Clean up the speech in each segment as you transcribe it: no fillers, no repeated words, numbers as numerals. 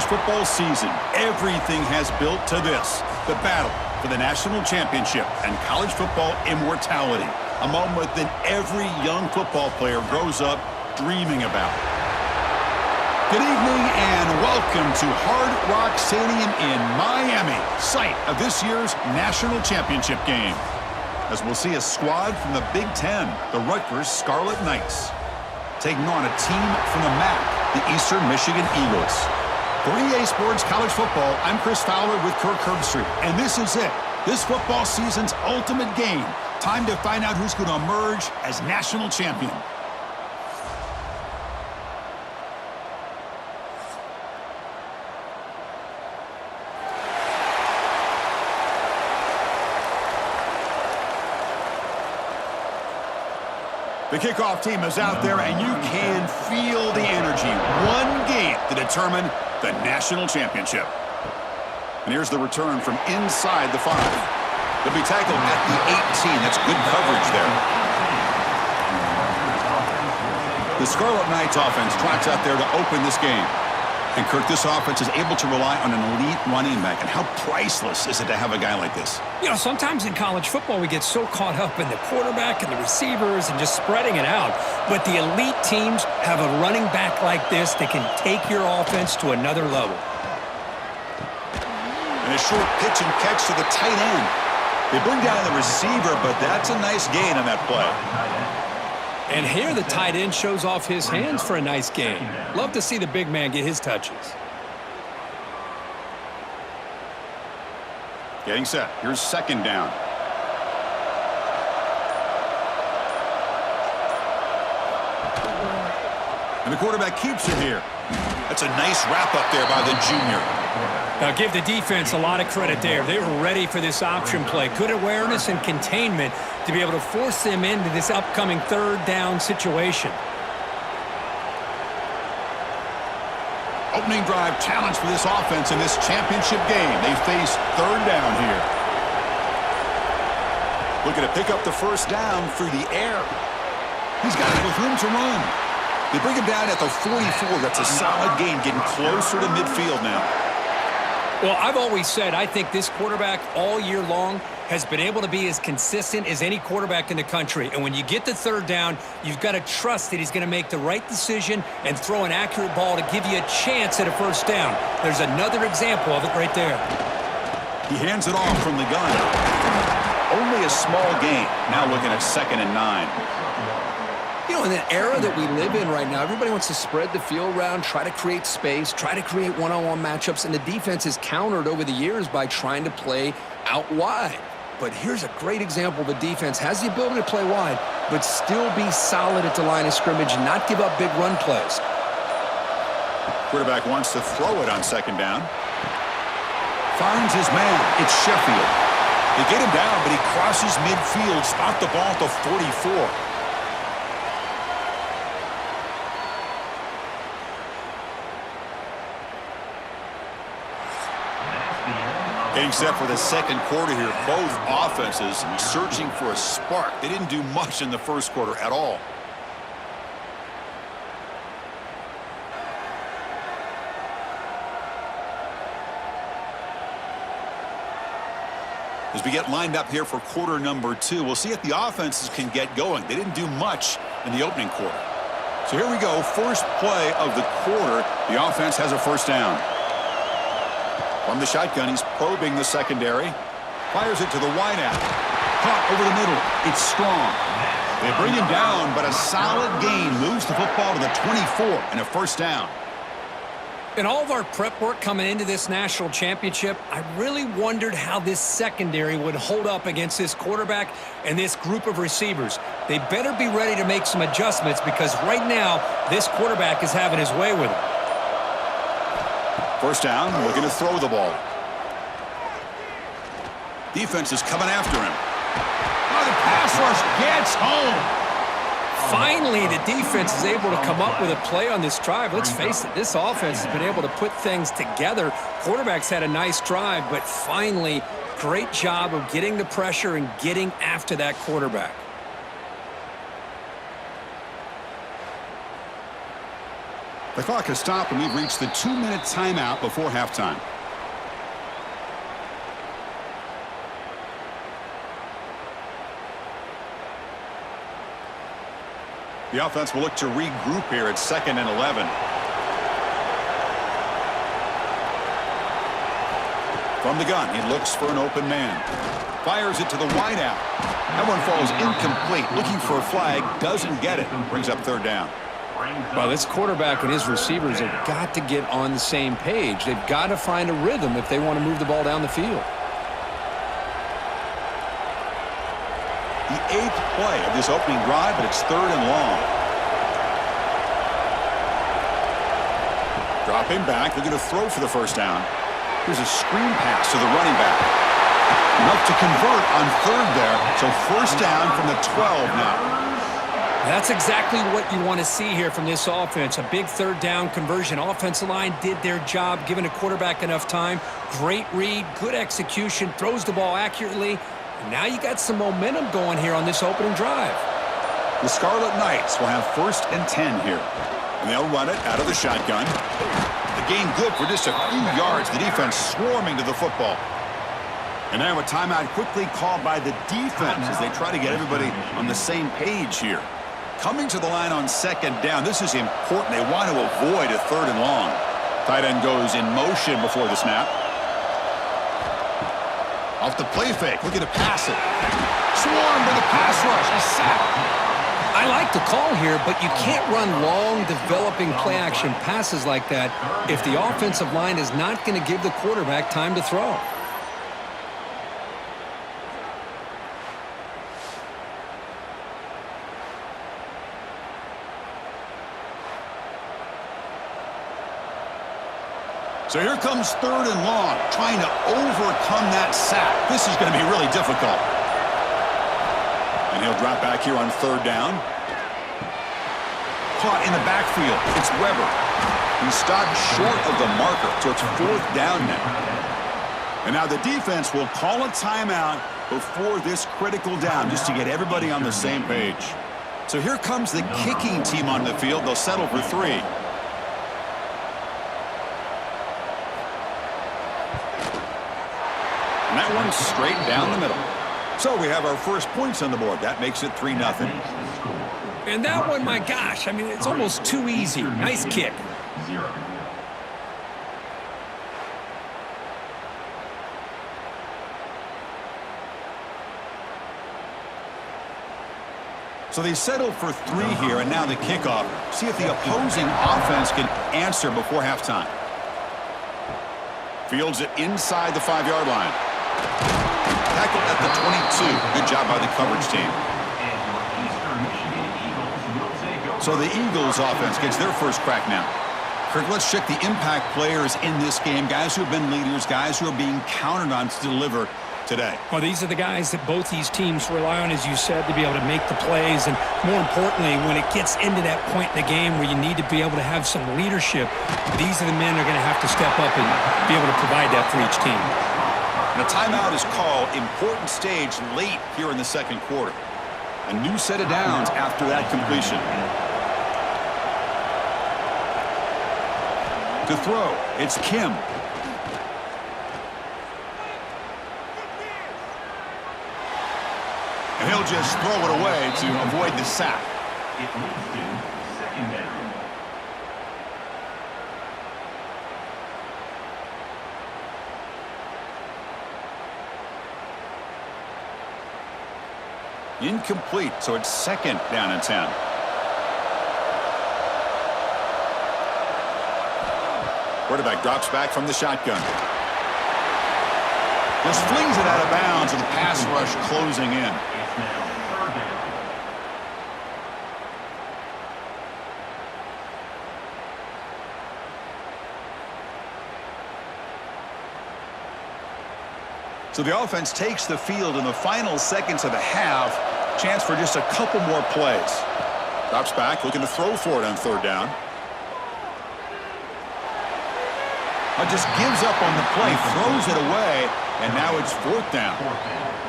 football season, everything has built to this. The battle for the national championship and college football immortality. A moment that every young football player grows up dreaming about. Good evening and welcome to Hard Rock Stadium in Miami, site of this year's national championship game. As we'll see a squad from the Big Ten, the Rutgers Scarlet Knights, taking on a team from the MAC, the Eastern Michigan Eagles. For EA Sports College Football, I'm Chris Fowler with Kirk Herbstreit, and this is it. This football season's ultimate game. Time to find out who's going to emerge as national champion. The kickoff team is out there, and you can feel the energy. One game to determine the national championship. And here's the return from inside the 5. They'll be tackled at the 18. That's good coverage there. The Scarlet Knights offense trots out there to open this game. And, Kirk, this offense is able to rely on an elite running back. And how priceless is it to have a guy like this? You know, sometimes in college football we get so caught up in the quarterback and the receivers and just spreading it out. But the elite teams have a running back like this that can take your offense to another level. And a short pitch and catch to the tight end. They bring down the receiver, but that's a nice gain on that play. And here the tight end shows off his hands for a nice gain. Love to see the big man get his touches. Getting set. Here's second down. And the quarterback keeps it here. That's a nice wrap up there by the junior. Now give the defense a lot of credit there. They were ready for this option play. Good awareness and containment to be able to force them into this upcoming third down situation. Opening drive challenge for this offense in this championship game. They face third down here. Looking to pick up the first down through the air. He's got it with room to run. They bring him down at the 44. That's a solid gain, getting closer to midfield now. Well, I've always said I think this quarterback all year long has been able to be as consistent as any quarterback in the country. And when you get the third down, you've got to trust that he's going to make the right decision and throw an accurate ball to give you a chance at a first down. There's another example of it right there. He hands it off from the gun. Only a small gain. Now looking at 2nd and 9. You know, in the era that we live in right now, everybody wants to spread the field around, try to create space, try to create one-on-one matchups, and the defense has countered over the years by trying to play out wide. But here's a great example. The defense has the ability to play wide, but still be solid at the line of scrimmage and not give up big run plays. Quarterback wants to throw it on 2nd down. Finds his man. It's Sheffield. They get him down, but he crosses midfield, spot the ball at the 44. Getting set for the second quarter here. Both offenses searching for a spark. They didn't do much in the first quarter at all. As we get lined up here for quarter number 2, we'll see if the offenses can get going. They didn't do much in the opening quarter. So here we go. First play of the quarter. The offense has a first down. From the shotgun, he's probing the secondary. Fires it to the wideout. Caught over the middle. It's strong. They bring him down, but a solid gain moves the football to the 24 and a first down. In all of our prep work coming into this national championship, I really wondered how this secondary would hold up against this quarterback and this group of receivers. They better be ready to make some adjustments because right now, this quarterback is having his way with it. First down, looking to throw the ball. Defense is coming after him. Oh, the pass rush gets home. Finally, the defense is able to come up with a play on this drive. Let's face it, this offense has been able to put things together. Quarterback's had a nice drive, but finally, great job of getting the pressure and getting after that quarterback. The clock has stopped, and we've reached the 2-minute timeout before halftime. The offense will look to regroup here at 2nd and 11. From the gun, he looks for an open man. Fires it to the wideout. That one falls incomplete. Looking for a flag, doesn't get it. Brings up 3rd down. Well, this quarterback and his receivers have got to get on the same page. They've got to find a rhythm if they want to move the ball down the field. The 8th play of this opening drive, but it's 3rd and long. Dropping back, they're going to throw for the 1st down. Here's a screen pass to the running back. Enough to convert on 3rd there, so 1st down from the 12 now. That's exactly what you want to see here from this offense. A big 3rd down conversion. Offensive line did their job, giving a quarterback enough time. Great read, good execution, throws the ball accurately. And now you got some momentum going here on this opening drive. The Scarlet Knights will have 1st and 10 here. And they'll run it out of the shotgun. The gain good for just a few yards. The defense swarming to the football. And now a timeout quickly called by the defense as they try to get everybody on the same page here. Coming to the line on 2nd down. This is important. They want to avoid a 3rd and long. Tight end goes in motion before the snap. Off the play fake. Looking to pass it. Swarm with a pass rush. A sack. I like the call here, but you can't run long, developing play-action passes like that if the offensive line is not going to give the quarterback time to throw. So here comes 3rd and long, trying to overcome that sack. This is going to be really difficult. And he'll drop back here on 3rd down. Caught in the backfield. It's Weber. He's stopped short of the marker, so it's 4th down now. And now the defense will call a timeout before this critical down, just to get everybody on the same page. So here comes the kicking team on the field. They'll settle for 3. And that one's straight down the middle. So we have our first points on the board. That makes it 3-0. And that one, my gosh, I mean, it's almost too easy. Nice kick. So they settle for 3 here, and now the kickoff. See if the opposing offense can answer before halftime. Fields it inside the 5-yard line. Tackled at the 22. Good job by the coverage team. So the Eagles offense gets their first crack now. Kirk, let's check the impact players in this game. Guys who have been leaders, guys who are being counted on to deliver today. Well, these are the guys that both these teams rely on, as you said, to be able to make the plays. And more importantly, when it gets into that point in the game where you need to be able to have some leadership, these are the men that are going to have to step up and be able to provide that for each team. And a timeout is called. Important stage late here in the 2nd quarter. A new set of downs after that completion. To throw, it's Kim. And he'll just throw it away to avoid the sack. It leads to 2nd down. Incomplete, so it's 2nd down and 10. Quarterback drops back from the shotgun. Just flings it out of bounds with the pass rush closing in. So the offense takes the field in the final seconds of the half. Chance for just a couple more plays. Drops back, looking to throw for it on 3rd down. Just gives up on the play, throws it away, and now it's 4th down.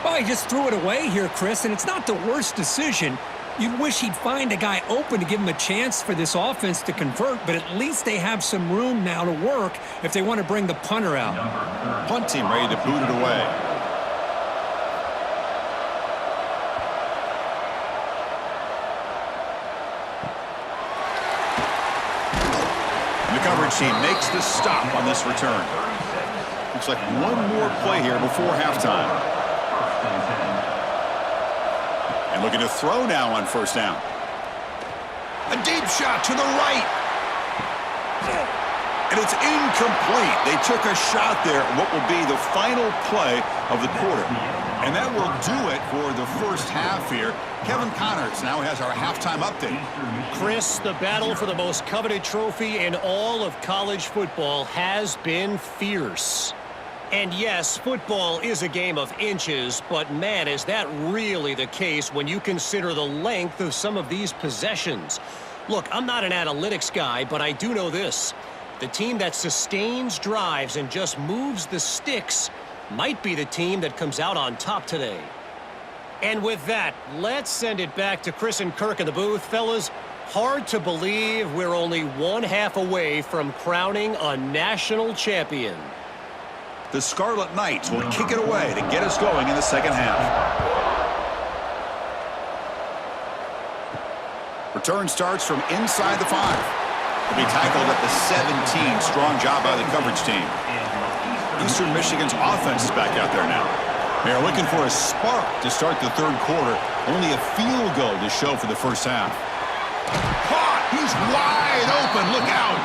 Well, he just threw it away here, Chris, and it's not the worst decision. You'd wish he'd find a guy open to give him a chance for this offense to convert, but at least they have some room now to work if they want to bring the punter out. Punt team ready to boot it away. The coverage team makes the stop on this return. Looks like one more play here before halftime. And looking to throw now on first down. A deep shot to the right. And it's incomplete. They took a shot there on what will be the final play of the quarter. And that will do it for the first half here. Kevin Connors now has our halftime update. Chris, the battle for the most coveted trophy in all of college football has been fierce. And yes, football is a game of inches, but man, is that really the case when you consider the length of some of these possessions. Look, I'm not an analytics guy, but I do know this. The team that sustains drives and just moves the sticks might be the team that comes out on top today. And with that, let's send it back to Chris and Kirk in the booth. Fellas, hard to believe we're only one half away from crowning a national champion. The Scarlet Knights will kick it away to get us going in the second half. Return starts from inside the 5. Will be tackled at the 17. Strong job by the coverage team. Eastern Michigan's offense is back out there now. They're looking for a spark to start the third quarter. Only a field goal to show for the first half. Caught! He's wide open. Look out!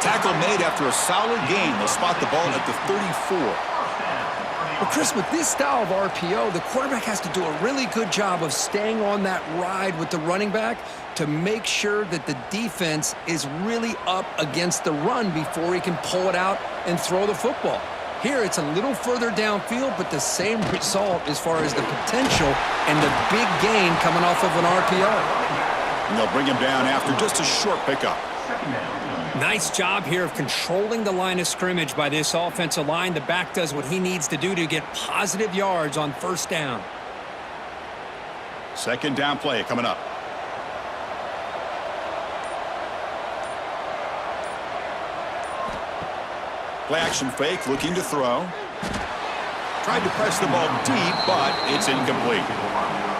Tackle made after a solid gain. They'll spot the ball at the 34. Well, Chris, with this style of RPO, the quarterback has to do a really good job of staying on that ride with the running back to make sure that the defense is really up against the run before he can pull it out and throw the football. Here, it's a little further downfield, but the same result as far as the potential and the big gain coming off of an RPO. And they'll bring him down after just a short pickup. Nice job here of controlling the line of scrimmage by this offensive line. The back does what he needs to do to get positive yards on first down. Second down play coming up. Play action fake, looking to throw. Tried to press the ball deep, but it's incomplete.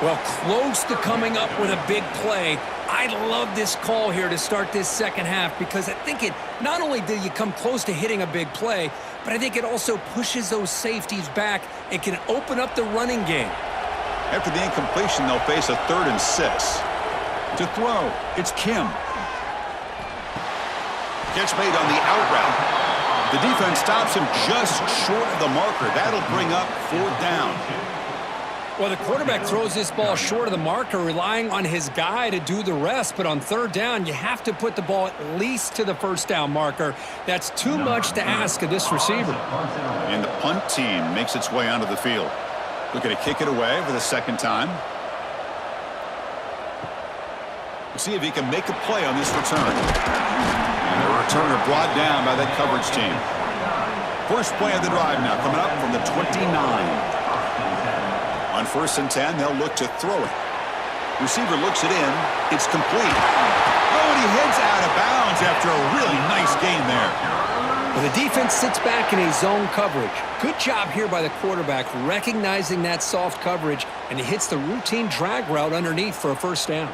Well, close to coming up with a big play. I love this call here to start this second half because I think it not only do you come close to hitting a big play, but I think it also pushes those safeties back and can open up the running game. After the incompletion, they'll face a 3rd and 6. To throw, it's Kim. Catch made on the out route. The defense stops him just short of the marker. That'll bring up 4th down. Well, the quarterback throws this ball short of the marker, relying on his guy to do the rest. But on 3rd down, you have to put the ball at least to the first down marker. That's too much to ask of this receiver. And the punt team makes its way onto the field. Looking to kick it away for the second time. We'll see if he can make a play on this return. And the returner brought down by that coverage team. First play of the drive now coming up from the 29. On 1st and 10, they'll look to throw it. Receiver looks it in. It's complete. Oh, and he heads out of bounds after a really nice gain there. Well, the defense sits back in a zone coverage. Good job here by the quarterback recognizing that soft coverage, and he hits the routine drag route underneath for a first down.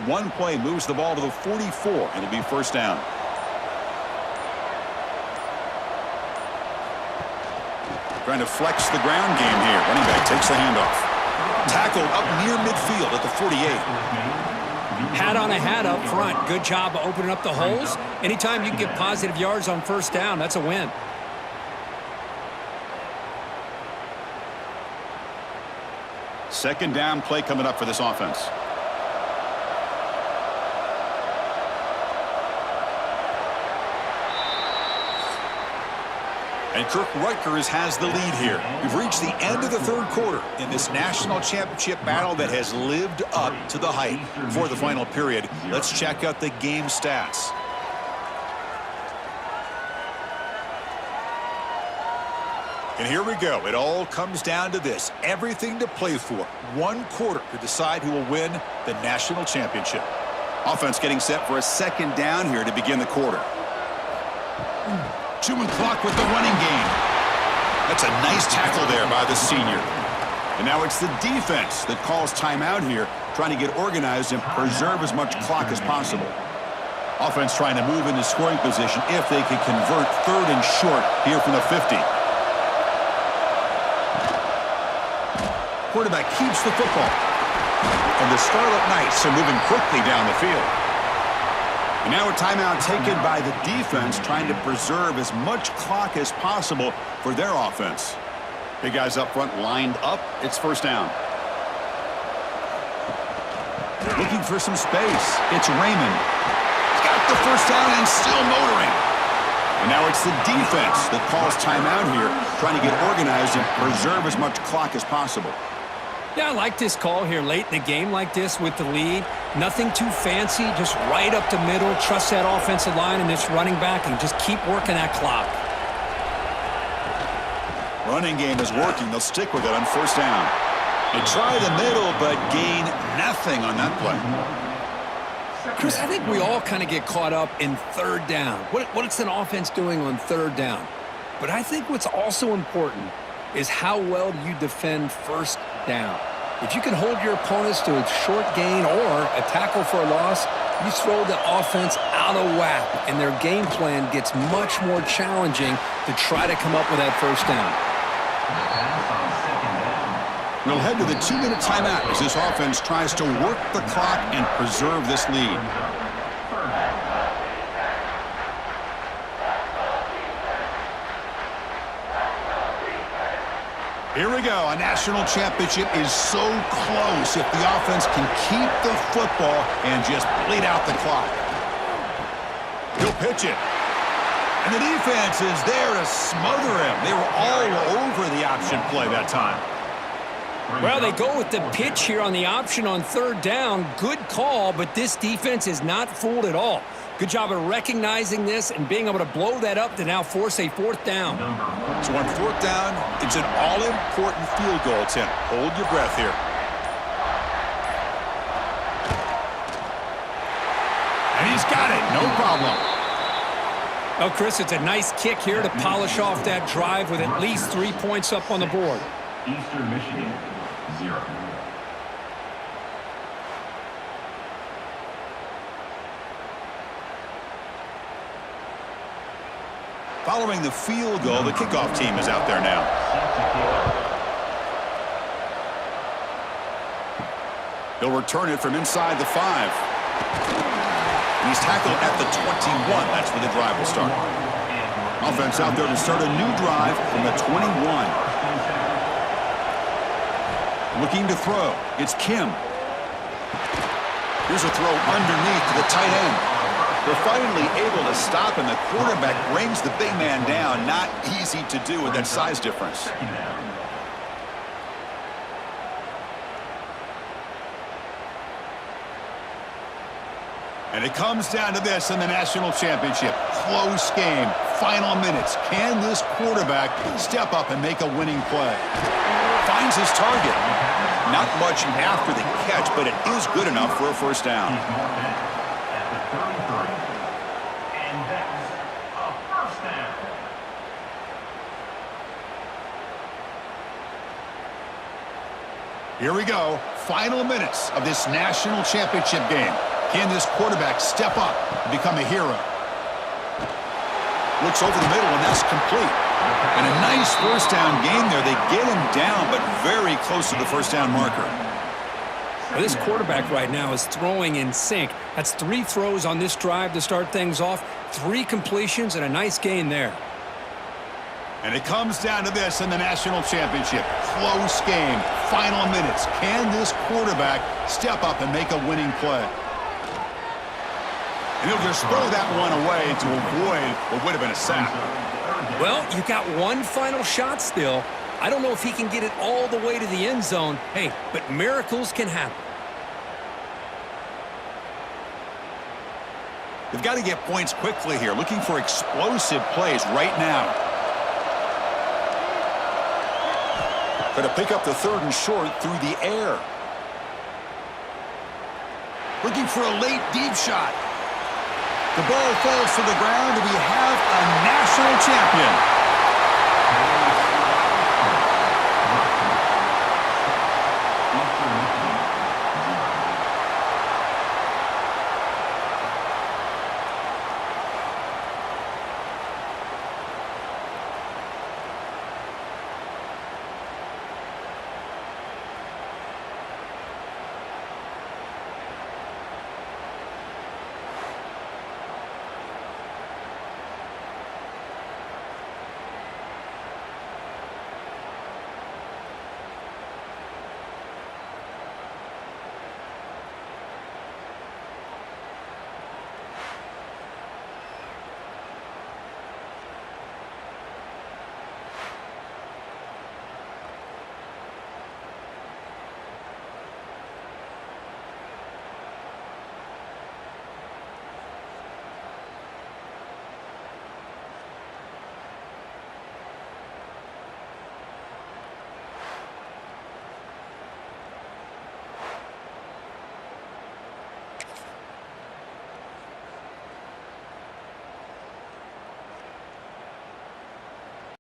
One play moves the ball to the 44, and it'll be first down. Trying to flex the ground game here. Running back takes the handoff. Tackled up near midfield at the 48. Hat on a hat up front. Good job of opening up the holes. Anytime you can get positive yards on first down, that's a win. Second down play coming up for this offense. And Kirk Rutgers has the lead here. We've reached the end of the third quarter in this national championship battle that has lived up to the hype. For the final period, let's check out the game stats. And here we go. It all comes down to this. Everything to play for. One quarter to decide who will win the national championship. Offense getting set for a second down here to begin the quarter. Chewing clock with the running game. That's a nice tackle there by the senior. And now it's the defense that calls timeout here, trying to get organized and preserve as much clock as possible. Offense trying to move into scoring position if they can convert 3rd and short here from the 50. Quarterback keeps the football. And the Scarlet Knights are moving quickly down the field. And now a timeout taken by the defense, trying to preserve as much clock as possible for their offense. Big guys up front lined up. It's first down. Looking for some space. It's Raymond. He's got the first down and still motoring. And now it's the defense that calls timeout here, trying to get organized and preserve as much clock as possible. Yeah, I like this call here late in the game like this with the lead. Nothing too fancy, just right up the middle. Trust that offensive line and this running back and just keep working that clock. Running game is working. They'll stick with it on first down. They try the middle, but gain nothing on that play. Chris, I think we all kind of get caught up in 3rd down. What's an offense doing on 3rd down? But I think what's also important is how well you defend first down. If you can hold your opponents to a short gain or a tackle for a loss, you throw the offense out of whack, and their game plan gets much more challenging to try to come up with that first down. We'll head to the 2-minute timeout as this offense tries to work the clock and preserve this lead. Here we go. A national championship is so close if the offense can keep the football and just bleed out the clock. He'll pitch it. And the defense is there to smother him. They were all over the option play that time. Well, they go with the pitch here on the option on 3rd down. Good call, but this defense is not fooled at all. Good job of recognizing this and being able to blow that up to now force a 4th down. So on 4th down, it's an all-important field goal attempt. Hold your breath here. And he's got it. No problem. Oh, Chris, it's a nice kick here to polish off that drive with at least 3 points up on the board. Eastern Michigan, 0. Following the field goal, the kickoff team is out there now. They'll return it from inside the 5. He's tackled at the 21. That's where the drive will start. Offense out there to start a new drive from the 21. Looking to throw. It's Kim. Here's a throw underneath to the tight end. They're finally able to stop, and the quarterback brings the big man down. Not easy to do with that size difference. And it comes down to this in the national championship. Close game. Final minutes. Can this quarterback step up and make a winning play? Finds his target. Not much after the catch, but it is good enough for a first down. Here we go. Final minutes of this national championship game. Can this quarterback step up and become a hero? Looks over the middle, and that's complete. And a nice first down gain there. They get him down, but very close to the first down marker. Well, this quarterback right now is throwing in sync. That's 3 throws on this drive to start things off. 3 completions and a nice gain there. And it comes down to this in the national championship. Close game. Final minutes. Can this quarterback step up and make a winning play? And he'll just throw that one away to avoid what would have been a sack. Well, you got one final shot still. I don't know if he can get it all the way to the end zone. Hey, but miracles can happen. They've got to get points quickly here. Looking for explosive plays right now. Going to pick up the 3rd and short through the air. Looking for a late deep shot. The ball falls to the ground, and we have a national champion.